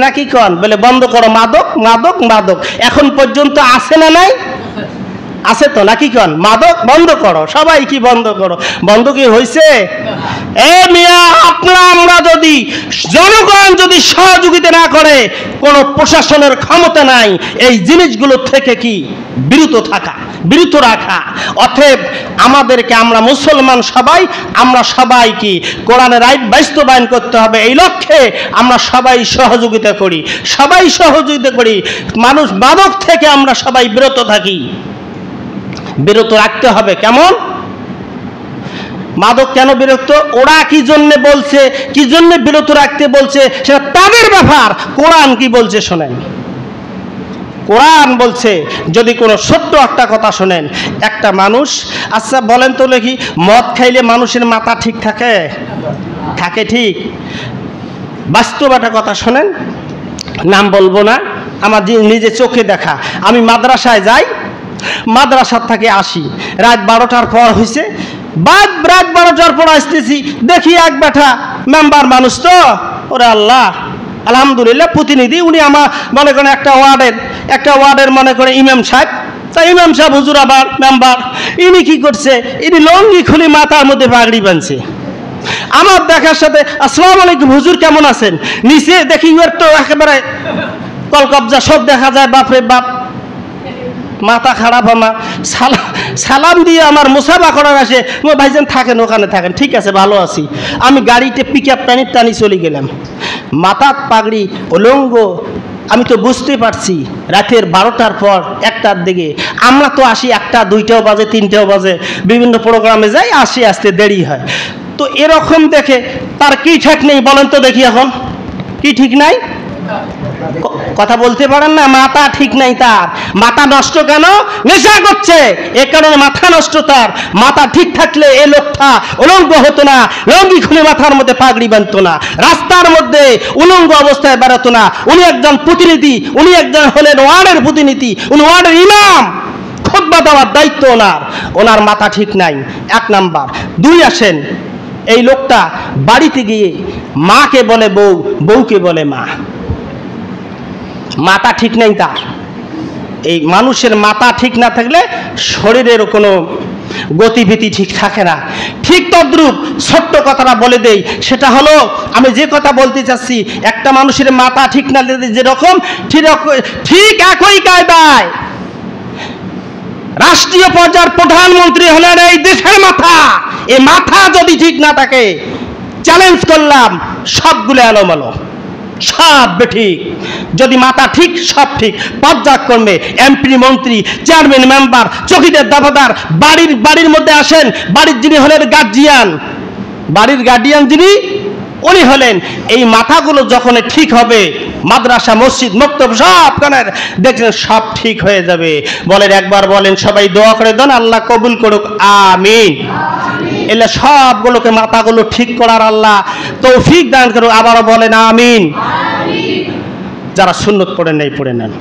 নাকি কন বলে বন্ধ করো মাদক মাদক মাদক। এখন পর্যন্ত আছে না নাই? আছে তো নাকি কন? মাদক বন্ধ করো, সবাই কি বন্ধ করো, বন্ধ কি হয়েছে? এ মিয়া, আমরা যদি জনগণ যদি সহযোগিতা না করে, কোন প্রশাসনের ক্ষমতা নাই এই জিনিসগুলো থেকে কি বিরত রাখা। অতএব আমাদেরকে, আমরা মুসলমান সবাই, আমরা সবাই কি কোরআনের আইন বাস্তবায়ন করতে হবে। এই লক্ষ্যে আমরা সবাই সহযোগিতা করি, মানুষ মাদক থেকে আমরা সবাই বিরত থাকি, বিরত রাখতে হবে। কেমন মাদক কেন বিরক্ত, ওরা কি জন্য বলছে, কি জন্য বিরত রাখতে বলছে সেটা তাদের ব্যাপার। কোরআন কি বলছে শোনেন। কোরআন বলছে, যদি কোনো সত্য একটা কথা শোনেন, একটা মানুষ, আচ্ছা বলেন তো দেখি, মদ খাইলে মানুষের মাথা ঠিক থাকে? ঠিক? বাস্তব একটা কথা শোনেন, নাম বলবো না, আমার নিজে চোখে দেখা। আমি মাদ্রাসায় যাই, মাদ্রাসার থেকে আসি, রাত 12টার পর হয়েছে, রাত 12টার পর আসতেছি, দেখি এক বেটা মেম্বার মানুষ তো, ওরে আল্লাহ, আলহামদুলিল্লাহ প্রতিনিধি, উনি আমার মনে করেন একটা ওয়ার্ডের মনে করে ইমাম সাহেব। তাই ইমাম সাহেব হুজুর আবার মেম্বার, ইনি কি করছে, ইনি লঙ্গি খুলি মাথার মধ্যে পাগড়ি বাঁধছে। আমার দেখার সাথে আসসালামু আলাইকুম হুজুর কেমন আছেন, নিচে দেখি ইউর তো একেবারে কলকবজা সব দেখা যায়, বাপরে বাপ, মাথা খারাপ। আমার সালাম দিয়ে আমার মুসাফা করার আসে, ভাইজান থাকেন ওখানে থাকেন, ঠিক আছে ভালো আছি। আমি গাড়িতে পিক আপ টানি চলে গেলাম, মাথার পাগড়ি উলঙ্গ। আমি তো বুঝতে পারছি রাতের 12টার পর 1টার দিকে, আমরা তো আসি 1টা 2টাও বাজে 3টাও বাজে, বিভিন্ন প্রোগ্রামে যাই, আসতে দেরি হয়। তো এরকম দেখে তার কি ঠিক নেই বলেন তো দেখি, এখন কি ঠিক নাই? কথা বলতে পারেন না, মাথা ঠিক নাই তার। মাথা নষ্ট কেন? নেশা করছে, এ কারণে মাথা নষ্ট তার। মাথা ঠিক থাকলে এ লোকটা উলঙ্গ হতো না, লঙ্গি খুলে মাথার মধ্যে পাগড়ি বাঁধতো না, রাস্তার মধ্যে উলঙ্গ অবস্থায় বেরোতো না। উনি একজন প্রতিনিধি, উনি একজন হলেন ওয়ার্ডের প্রতিনিধি, উনি ওয়ার্ডের ইমাম, খুতবা দেওয়ার দায়িত্ব ওনার মাথা ঠিক নাই, 1 নাম্বার। 2, আসেন, এই লোকটা বাড়িতে গিয়ে মাকে বলে বউ, বউকে বলে মা। মাথা ঠিক নেই তার। এই মানুষের মাথা ঠিক না থাকলে শরীরের কোনো গতিবিধি ঠিক থাকে না। ঠিক তদ্রূপ ছোট্ট কথাটা বলে দেই, সেটা হলো, আমি যে কথা বলতে চাচ্ছি, একটা মানুষের মাথা ঠিক না যেরকম, ঠিক একই কায়দায় রাষ্ট্রীয় পর্যায়ের প্রধানমন্ত্রী হলেন এই দেশের মাথা। এই মাথা যদি ঠিক না থাকে, চ্যালেঞ্জ করলাম, সবগুলো এলোমেলো, সব ঠিক। যদি মাথা ঠিক, সব ঠিক। পর্যায়ক্রমে এমপি, মন্ত্রী, চেয়ারম্যান, মেম্বার, চৌকিদার, দাফাদার, বাড়ির মধ্যে আসেন, বাড়ির যিনি হলেন গার্জিয়ান, বাড়ির গার্ডিয়ান যিনি, উনি হলেন। এই মাথাগুলো যখন ঠিক হবে, মাদ্রাসা, মসজিদ, মক্তব সবখানের দেখছেন সব ঠিক হয়ে যাবে। বলেন, একবার বলেন, সবাই দোয়া করে দেন, আল্লাহ কবুল করুক, আমিন। এলে সবগুলোকে, মাথাগুলো ঠিক করার আল্লাহ তৌফিক দান করুক। আবারও বলেন আমিন। যারা সুন্নত পড়েন নাই পড়ে নেন।